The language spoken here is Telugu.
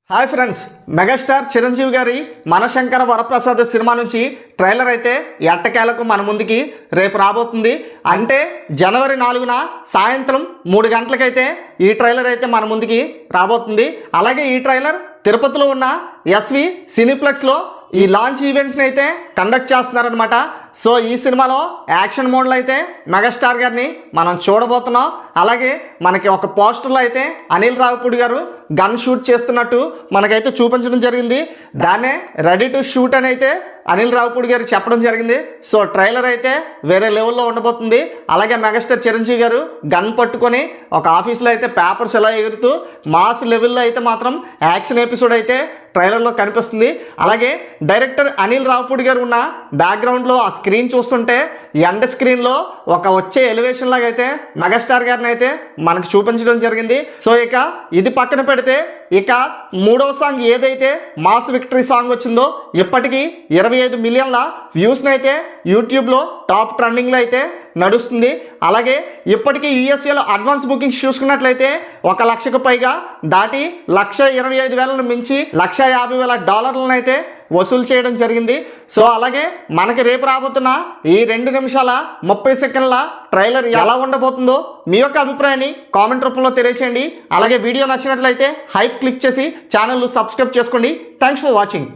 హాయ్ ఫ్రెండ్స్, మెగాస్టార్ చిరంజీవి గారి మనశంకర వరప్రసాద్ సినిమా నుంచి ట్రైలర్ అయితే ఎట్టకేలకు మన ముందుకి రేపు రాబోతుంది. అంటే జనవరి 4న సాయంత్రం 3 గంటలకైతే ఈ ట్రైలర్ అయితే మన ముందుకి రాబోతుంది. అలాగే ఈ ట్రైలర్ తిరుపతిలో ఉన్న ఎస్వి సినీప్లెక్స్లో ఈ లాంచ్ ఈవెంట్ని అయితే కండక్ట్ చేస్తున్నారనమాట. సో ఈ సినిమాలో యాక్షన్ మోడ్లో అయితే మెగాస్టార్ గారిని మనం చూడబోతున్నాం. అలాగే మనకి ఒక పోస్టర్లో అయితే అనిల్ రావిపూడి గారు గన్ షూట్ చేస్తున్నట్టు మనకైతే చూపించడం జరిగింది. దాన్నే రెడీ టు షూట్ అని అయితే అనిల్ రావిపూడి గారు చెప్పడం జరిగింది. సో ట్రైలర్ అయితే వేరే లెవెల్లో ఉండబోతుంది. అలాగే మెగాస్టార్ చిరంజీవి గారు గన్ పట్టుకొని ఒక ఆఫీస్లో అయితే పేపర్స్ ఎలా ఎగురుతూ మాస్ లెవెల్లో అయితే మాత్రం యాక్షన్ ఎపిసోడ్ అయితే ట్రైలర్లో కనిపిస్తుంది. అలాగే డైరెక్టర్ అనిల్ రావిపూడి గారు ఉన్న బ్యాక్గ్రౌండ్లో ఆ స్క్రీన్ చూస్తుంటే ఎండ్ స్క్రీన్లో ఒక వచ్చే ఎలివేషన్ లాగా అయితే మెగాస్టార్ గారిని అయితే మనకు చూపించడం జరిగింది. సో ఇక ఇది పక్కన పెడితే ఇక 3వ సాంగ్ ఏదైతే మాస్ విక్టరీ సాంగ్ వచ్చిందో ఇప్పటికీ 25 మిలియన్ల వ్యూస్ని అయితే యూట్యూబ్లో టాప్ ట్రెండింగ్లో అయితే నడుస్తుంది. అలాగే ఇప్పటికీ యూఎస్ఏలో అడ్వాన్స్ బుకింగ్స్ చూసుకున్నట్లయితే 1 లక్షకు పైగా దాటి 1,25,000 మించి $150,000 అయితే వసూలు చేయడం జరిగింది. సో అలాగే మనకి రేపు రాబోతున్న ఈ 2 నిమిషాల 30 సెకండ్ల ట్రైలర్ ఎలా ఉండబోతుందో మీ యొక్క అభిప్రాయాన్ని కామెంట్ రూపంలో తెలియచేయండి. అలాగే వీడియో నచ్చినట్లయితే హైప్ క్లిక్ చేసి ఛానల్ సబ్స్క్రైబ్ చేసుకోండి. Thanks for watching.